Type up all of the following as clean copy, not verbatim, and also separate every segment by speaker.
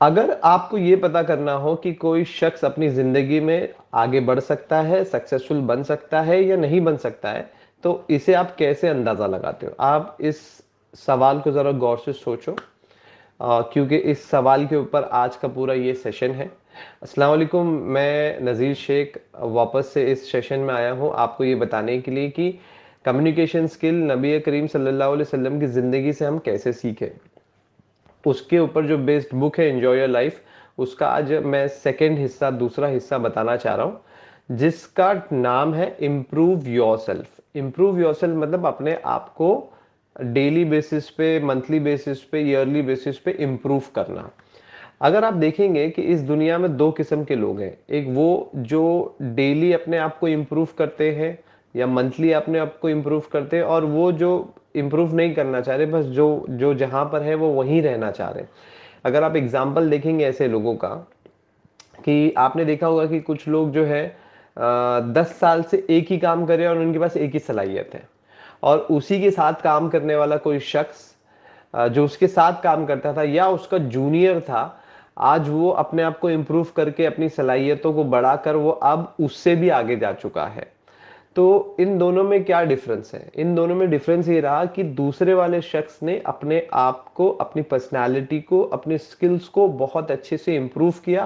Speaker 1: अगर आपको ये पता करना हो कि कोई शख्स अपनी ज़िंदगी में आगे बढ़ सकता है, सक्सेसफुल बन सकता है या नहीं बन सकता है, तो इसे आप कैसे अंदाज़ा लगाते हो? आप इस सवाल को ज़रा गौर से सोचो, क्योंकि इस सवाल के ऊपर आज का पूरा ये सेशन है। अस्सलाम वालेकुम, मैं नज़ीर शेख वापस से इस सेशन में आया हूँ आपको ये बताने के लिए कि कम्युनिकेशन स्किल नबी करीम सल्लल्लाहु अलैहि वसल्लम की ज़िंदगी से हम कैसे सीखें। उसके ऊपर जो बेस्ड बुक है एंजॉय योर लाइफ, उसका आज मैं सेकंड हिस्सा, दूसरा हिस्सा बताना चाह रहा हूँ, जिसका नाम है इम्प्रूव योरसेल्फ। इम्प्रूव योरसेल्फ मतलब अपने आप को डेली बेसिस पे, मंथली बेसिस पे, ईयरली बेसिस पे इम्प्रूव करना। अगर आप देखेंगे कि इस दुनिया में दो किस्म के लोग हैं, एक वो जो डेली अपने आप को इम्प्रूव करते हैं या मंथली अपने आप को इम्प्रूव करते हैं, और वो जो इम्प्रूव नहीं करना चाह रहे, बस जो जो जहाँ पर है वो वहीं रहना चाह रहे हैं। अगर आप एग्जाम्पल देखेंगे ऐसे लोगों का, कि आपने देखा होगा कि कुछ लोग जो है 10 साल से एक ही काम कर रहे हैं और उनके पास एक ही सलाहियत है, और उसी के साथ काम करने वाला कोई शख्स जो उसके साथ काम करता था या उसका जूनियर था, आज वो अपने आप को इम्प्रूव करके अपनी सलाहियतों को बढ़ाकर वो अब उससे भी आगे जा चुका है। तो इन दोनों में क्या डिफरेंस है? इन दोनों में डिफरेंस ये रहा कि दूसरे वाले शख्स ने अपने आप को, अपनी पर्सनालिटी को, अपनी स्किल्स को बहुत अच्छे से इम्प्रूव किया,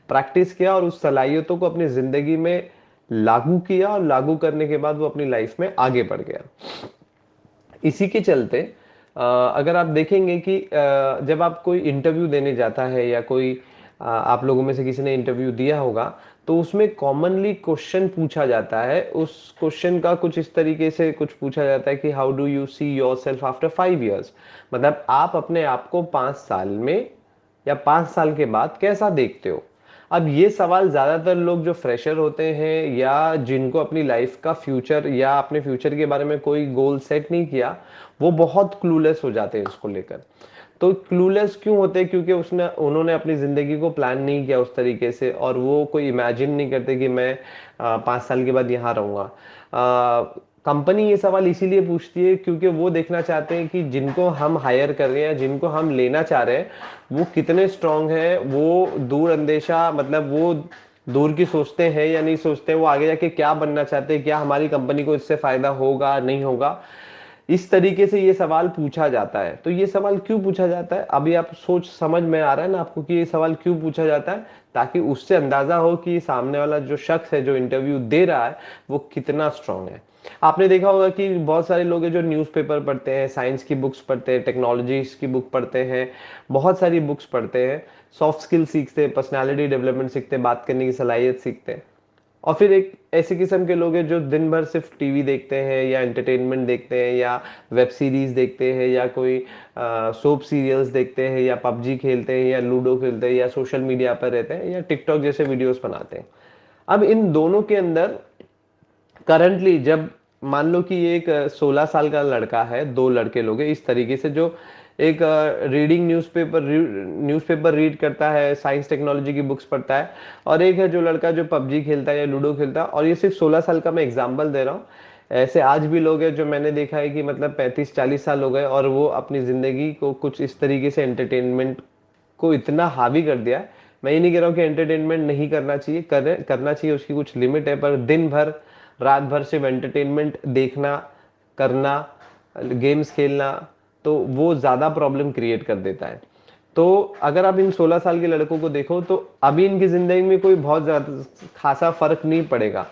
Speaker 1: प्रैक्टिस किया और उस सलाहियतों को अपनी जिंदगी में लागू किया, और लागू करने के बाद वो अपनी लाइफ में आगे बढ़ गया। इसी के चलते अगर आप देखेंगे कि जब आप कोई इंटरव्यू देने जाता है या कोई आप लोगों में से किसी ने इंटरव्यू दिया होगा, तो उसमें कॉमनली क्वेश्चन पूछा जाता है। उस क्वेश्चन का कुछ इस तरीके से कुछ पूछा जाता है कि how do you see your self after 5 years, मतलब आप अपने आप को 5 साल में या 5 साल के बाद कैसा देखते हो। अब ये सवाल ज्यादातर लोग जो फ्रेशर होते हैं या जिनको अपनी लाइफ का फ्यूचर या अपने फ्यूचर के बारे में कोई गोल सेट नहीं किया, वो बहुत क्लूलेस हो जाते हैं इसको लेकर। तो क्लूलेस क्यों होते हैं? क्योंकि उसने उन्होंने अपनी जिंदगी को प्लान नहीं किया उस तरीके से, और वो कोई इमेजिन नहीं करते कि मैं 5 साल के बाद यहाँ रहूंगा। कंपनी ये सवाल इसीलिए पूछती है क्योंकि वो देखना चाहते हैं कि जिनको हम हायर कर रहे हैं, जिनको हम लेना चाह रहे हैं, वो कितने स्ट्रांग है, वो दूर अंदेशा, मतलब वो दूर की सोचते हैं या नहीं सोचते, वो आगे जाके क्या बनना चाहते हैं, क्या हमारी कंपनी को इससे फायदा होगा नहीं होगा। इस तरीके से ये सवाल पूछा जाता है। तो ये सवाल क्यों पूछा जाता है, अभी आप सोच समझ में आ रहा है ना आपको कि ये सवाल क्यों पूछा जाता है? ताकि उससे अंदाजा हो कि सामने वाला जो शख्स है जो इंटरव्यू दे रहा है वो कितना स्ट्रांग है। आपने देखा होगा कि बहुत सारे लोग हैं जो न्यूज़पेपर पढ़ते हैं, साइंस की बुक्स पढ़ते हैं, टेक्नोलॉजीज की बुक पढ़ते हैं, बहुत सारी बुक्स पढ़ते हैं, सॉफ्ट स्किल सीखते हैं, पर्सनालिटी डेवलपमेंट सीखते हैं, बात करने की सलाहियत सीखते हैं। और फिर एक ऐसे किस्म के लोग हैं जो दिन भर सिर्फ टीवी देखते हैं या एंटरटेनमेंट देखते हैं या वेब सीरीज देखते हैं या कोई सोप सीरियल्स देखते हैं या पबजी खेलते हैं या लूडो खेलते हैं या सोशल मीडिया पर रहते हैं या टिकटॉक जैसे वीडियोस बनाते हैं। अब इन दोनों के अंदर करंटली, जब मान लो कि ये एक 16 साल का लड़का है, दो लड़के लोग हैं इस तरीके से, जो एक रीडिंग न्यूज़पेपर रीड करता है, साइंस टेक्नोलॉजी की बुक्स पढ़ता है, और एक है जो लड़का जो पबजी खेलता है या लूडो खेलता है। और ये सिर्फ 16 साल का मैं एग्जाम्पल दे रहा हूँ। ऐसे आज भी लोग हैं जो मैंने देखा है कि मतलब 35-40 साल हो गए और वो अपनी ज़िंदगी को कुछ इस तरीके से एंटरटेनमेंट को इतना हावी कर दिया है। मैं ये नहीं कह रहा हूँ कि एंटरटेनमेंट नहीं करना चाहिए, करना चाहिए, उसकी कुछ लिमिट है, पर दिन भर रात भर सिर्फ एंटरटेनमेंट देखना, करना, गेम्स खेलना, तो वो ज़्यादा प्रॉब्लम क्रिएट कर देता है। तो अगर आप इन 16 साल के लड़कों को देखो तो अभी इनकी ज़िंदगी में कोई बहुत ज़्यादा खासा फर्क नहीं पड़ेगा,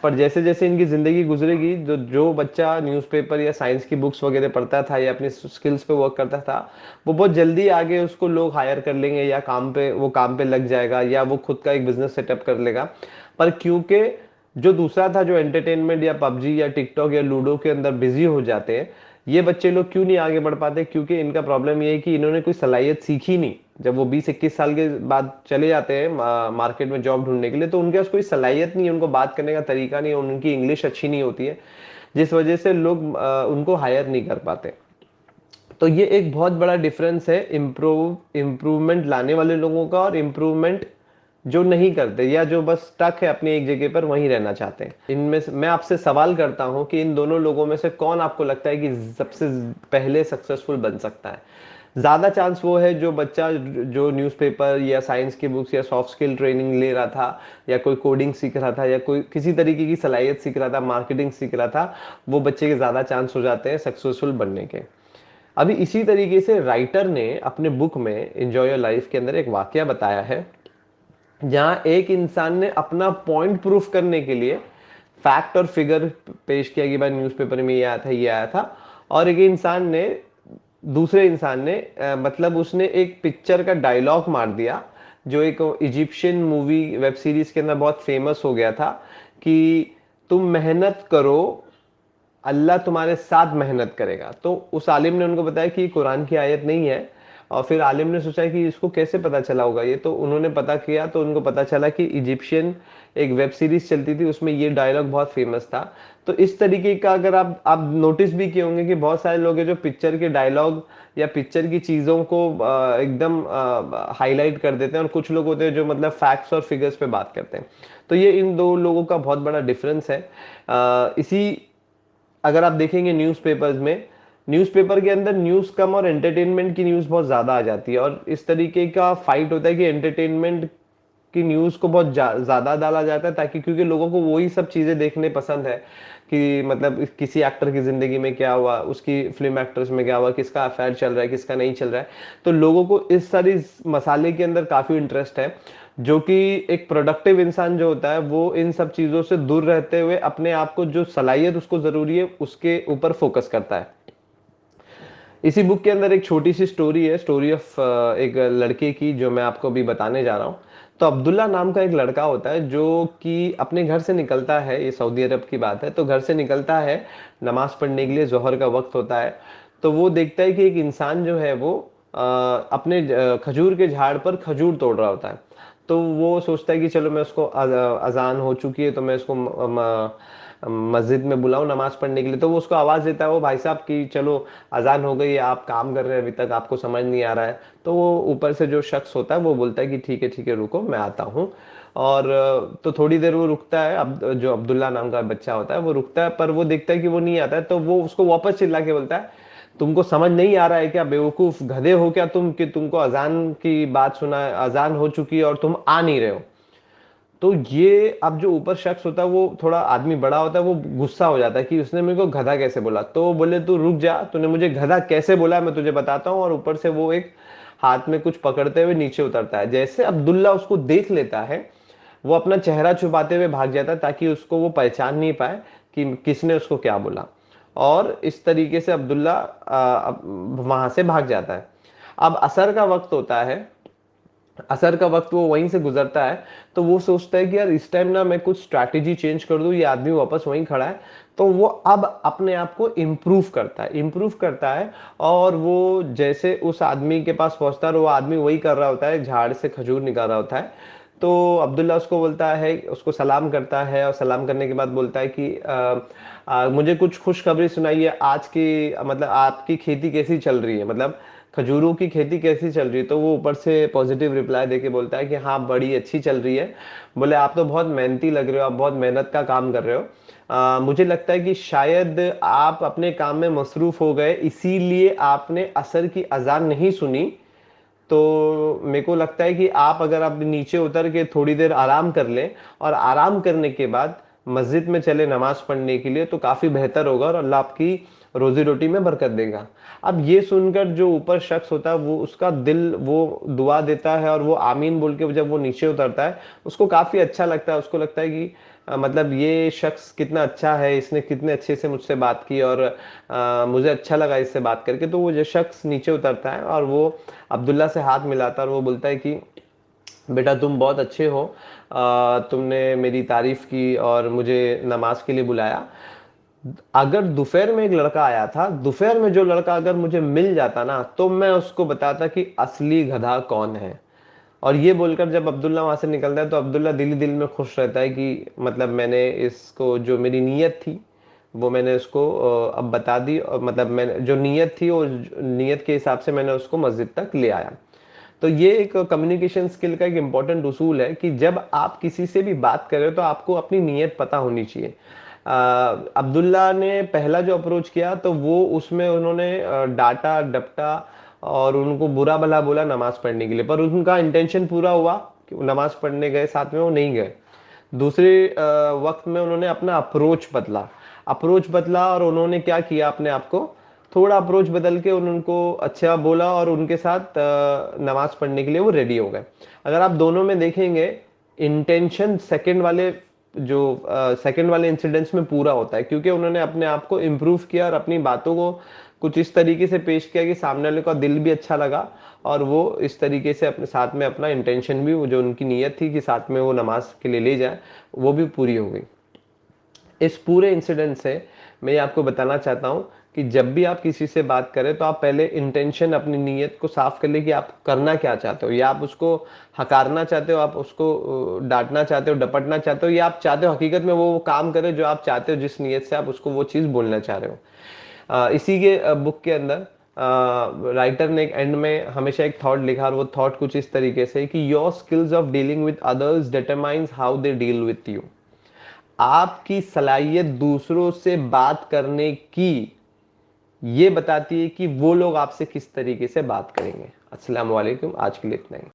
Speaker 1: पर जैसे जैसे इनकी ज़िंदगी गुजरेगी, जो जो बच्चा न्यूज़पेपर या साइंस की बुक्स वगैरह पढ़ता था या अपनी स्किल्स पे वर्क करता था, वो बहुत जल्दी आगे उसको लोग हायर कर लेंगे या काम पे लग जाएगा या वो खुद का एक बिजनेस सेटअप कर लेगा। पर क्योंकि जो दूसरा था जो एंटरटेनमेंट या पबजी या टिकटॉक या लूडो के अंदर बिजी हो जाते हैं, ये बच्चे लोग क्यों नहीं आगे बढ़ पाते? क्योंकि इनका प्रॉब्लम ये है कि इन्होंने कोई सलाहियत सीखी नहीं। जब वो 20-21 साल के बाद चले जाते हैं मार्केट में जॉब ढूंढने के लिए, तो उनके पास कोई सलाहियत नहीं है, उनको बात करने का तरीका नहीं है, उनकी इंग्लिश अच्छी नहीं होती है, जिस वजह से लोग उनको हायर नहीं कर पाते। तो ये एक बहुत बड़ा डिफरेंस है इम्प्रूवमेंट लाने वाले लोगों का और इम्प्रूवमेंट जो नहीं करते या जो बस स्टक है अपनी एक जगह पर वहीं रहना चाहते हैं। इनमें से मैं आपसे सवाल करता हूं कि इन दोनों लोगों में से कौन आपको लगता है कि सबसे पहले सक्सेसफुल बन सकता है? ज्यादा चांस वो है जो बच्चा जो न्यूज़पेपर या साइंस की बुक्स या सॉफ्ट स्किल ट्रेनिंग ले रहा था, या कोई कोडिंग सीख रहा था, या कोई किसी तरीके की सलाहियत सीख रहा था, मार्केटिंग सीख रहा था, वो बच्चे के ज्यादा चांस हो जाते हैं सक्सेसफुल बनने के। अभी इसी तरीके से राइटर ने अपने बुक में एंजॉय योर लाइफ के अंदर एक वाकया बताया है, जहां एक इंसान ने अपना पॉइंट प्रूफ करने के लिए फैक्ट और फिगर पेश किया कि भाई न्यूज़पेपर में ये आया था, ये आया था। और एक इंसान ने, दूसरे इंसान ने मतलब उसने एक पिक्चर का डायलॉग मार दिया, जो एक इजिप्शियन मूवी वेब सीरीज के अंदर बहुत फेमस हो गया था, कि तुम मेहनत करो, अल्लाह तुम्हारे साथ मेहनत करेगा। तो उस आलिम ने उनको बताया कि ये कुरान की आयत नहीं है। और फिर आलिम ने सोचा कि इसको कैसे पता चला होगा ये, तो उन्होंने पता किया, तो उनको पता चला कि इजिप्शियन एक वेब सीरीज चलती थी, उसमें ये डायलॉग बहुत फेमस था। तो इस तरीके का अगर आप नोटिस भी किए होंगे कि बहुत सारे लोग हैं जो पिक्चर के डायलॉग या पिक्चर की चीजों को एकदम हाईलाइट कर देते हैं, और कुछ लोग होते हैं जो मतलब फैक्ट्स और फिगर्स पे बात करते हैं। तो ये इन दो लोगों का बहुत बड़ा डिफरेंस है। इसी अगर आप देखेंगे न्यूज़पेपर्स में, न्यूज़पेपर के अंदर न्यूज़ कम और एंटरटेनमेंट की न्यूज़ बहुत ज़्यादा आ जाती है, और इस तरीके का फाइट होता है कि एंटरटेनमेंट की न्यूज़ को बहुत ज़्यादा डाला जाता है, ताकि क्योंकि लोगों को वही सब चीज़ें देखने पसंद है, कि मतलब किसी एक्टर की ज़िंदगी में क्या हुआ, उसकी फिल्म एक्ट्रेस में क्या हुआ, किसका अफेयर चल रहा है, किसका नहीं चल रहा है। तो लोगों को इस सारी मसाले के अंदर काफ़ी इंटरेस्ट है, जो कि एक प्रोडक्टिव इंसान जो होता है वो इन सब चीज़ों से दूर रहते हुए अपने आप को, जो सलाहियत उसको ज़रूरी है, उसके ऊपर फोकस करता है। इसी बुक के अंदर एक छोटी सी स्टोरी है, स्टोरी ऑफ एक लड़के की, जो मैं आपको अभी बताने जा रहा हूँ। तो अब्दुल्ला नाम का एक लड़का होता है, जो कि अपने घर से निकलता है, ये सऊदी अरब की बात है, तो घर से निकलता है नमाज पढ़ने के लिए, जोहर का वक्त होता है। तो वो देखता है कि एक इंसान जो है वो अपने खजूर के झाड़ पर खजूर तोड़ रहा होता है। तो वो सोचता है कि चलो मैं उसको, अजान हो चुकी है तो मैं उसको मस्जिद में बुलाऊं नमाज पढ़ने के लिए। तो वो उसको आवाज देता है, वो भाई साहब की चलो अजान हो गई है, आप काम कर रहे हैं अभी तक, आपको समझ नहीं आ रहा है। तो वो ऊपर से जो शख्स होता है वो बोलता है कि ठीक है रुको मैं आता हूँ। और तो थोड़ी देर वो रुकता है, अब जो अब्दुल्ला नाम का बच्चा होता है वो रुकता है, पर वो देखता है कि वो नहीं आता है, तो वो उसको वापस चिल्ला के बोलता है, तुमको समझ नहीं आ रहा है क्या, बेवकूफ गधे हो क्या तुम, कि तुमको अजान की बात सुना, अजान हो चुकी है और तुम आ नहीं रहे हो। तो ये अब जो ऊपर शख्स होता है वो थोड़ा आदमी बड़ा होता है, वो गुस्सा हो जाता है कि उसने मेरे को गधा कैसे बोला। तो बोले तू रुक जा, तूने मुझे गधा कैसे बोला मैं तुझे बताता हूँ। और ऊपर से वो एक हाथ में कुछ पकड़ते हुए नीचे उतरता है। जैसे अब्दुल्ला उसको देख लेता है, वो अपना चेहरा छुपाते हुए भाग जाता है, ताकि उसको वो पहचान नहीं पाए कि किसने उसको क्या बोला। और इस तरीके से अब्दुल्ला वहां से भाग जाता है। अब असर का वक्त होता है, असर का वक्त वो वहीं से गुजरता है। तो वो सोचता है कि यार इस टाइम ना मैं कुछ स्ट्रैटेजी चेंज कर दूं, ये आदमी वापस वहीं खड़ा है। तो वो अब अपने आप को इम्प्रूव करता है। और वो जैसे उस आदमी के पास पहुंचता है, और वो आदमी वही कर रहा होता है, झाड़ से खजूर निकाल रहा होता है। तो अब्दुल्ला उसको बोलता है, उसको सलाम करता है, और सलाम करने के बाद बोलता है कि मुझे कुछ खुशखबरी सुनाइए, आज की मतलब आपकी खेती कैसी चल रही है, मतलब खजूरों की खेती कैसी चल रही है। तो वो ऊपर से पॉजिटिव रिप्लाई देके बोलता है कि हाँ बड़ी अच्छी चल रही है। बोले आप तो बहुत मेहनती लग रहे हो, आप बहुत मेहनत का काम कर रहे हो। मुझे लगता है कि शायद आप अपने काम में मसरूफ हो गए, इसीलिए आपने असर की अजान नहीं सुनी। तो मेरे को लगता है कि आप अगर आप नीचे उतर के थोड़ी देर आराम कर लें, और आराम करने के बाद मस्जिद में चले नमाज पढ़ने के लिए, तो काफी बेहतर होगा, और अल्लाह आपकी रोजी रोटी में बरकत देगा। अब ये सुनकर जो ऊपर शख्स होता है वो, उसका दिल वो दुआ देता है, और वो आमीन बोल के जब वो नीचे उतरता है, उसको काफी अच्छा लगता है। उसको लगता है कि मतलब ये शख्स कितना अच्छा है, इसने कितने अच्छे से मुझसे बात की, और मुझे अच्छा लगा इससे बात करके। तो वो जो शख्स नीचे उतरता है, और वो अब्दुल्ला से हाथ मिलाता है, और वो बोलता है कि बेटा तुम बहुत अच्छे हो, तुमने मेरी तारीफ की और मुझे नमाज के लिए बुलाया। अगर दोपहर में एक लड़का आया था, दोपहर में जो लड़का अगर मुझे मिल जाता ना, तो मैं उसको बताता कि असली गधा कौन है। और ये बोलकर जब अब्दुल्ला वहां से निकलता है, तो अब्दुल्ला दिल ही दिल में खुश रहता है कि मतलब मैंने इसको, जो मेरी नीयत थी वो मैंने उसको अब बता दी, और मतलब मैंने जो नीयत थी, वो नीयत के हिसाब से मैंने उसको मस्जिद तक ले आया। तो ये एक कम्युनिकेशन स्किल का एक इम्पॉर्टेंट उसूल है, कि जब आप किसी से भी बात कर रहे हो तो आपको अपनी नीयत पता होनी चाहिए। अब्दुल्ला ने पहला जो अप्रोच किया, तो वो उसमें उन्होंने डाटा डपटा और उनको बुरा भला बोला नमाज पढ़ने के लिए, पर उनका इंटेंशन पूरा हुआ कि वो नमाज पढ़ने गए, साथ में वो नहीं गए। दूसरे वक्त में उन्होंने अपना अप्रोच बदला और उन्होंने क्या किया, अपने आप को थोड़ा अप्रोच बदल के उनको अच्छा बोला और उनके साथ नमाज पढ़ने के लिए वो रेडी हो गए। अगर आप दोनों में देखेंगे, इंटेंशन सेकंड वाले इंसिडेंट्स में पूरा होता है, क्योंकि उन्होंने अपने आप को इम्प्रूव किया और अपनी बातों को कुछ इस तरीके से पेश किया कि सामने वाले का दिल भी अच्छा लगा, और वो इस तरीके से अपने साथ में अपना इंटेंशन भी, वो जो उनकी नीयत थी कि साथ में वो नमाज के लिए ले जाए, वो भी पूरी हो गई। इस पूरे इंसिडेंट से मैं ये आपको बताना चाहता हूँ कि जब भी आप किसी से बात करें तो आप पहले इंटेंशन, अपनी नीयत को साफ कर ले कि आप करना क्या चाहते हो, या आप उसको हकारना चाहते हो, आप उसको डांटना चाहते हो, डपटना चाहते हो, या आप चाहते हो हकीकत में वो काम करे जो आप चाहते हो, जिस नीयत से आप उसको वो चीज़ बोलना चाह रहे हो। इसी के बुक के अंदर राइटर ने एक एंड में हमेशा एक थॉट लिखा, और वो थॉट कुछ इस तरीके से कि your skills of dealing with others determines how they deal with you. आपकी सलाहियत दूसरों से बात करने की ये बताती है कि वो लोग आपसे किस तरीके से बात करेंगे। अस्सलाम वालेकुम, आज के लिए इतना ही।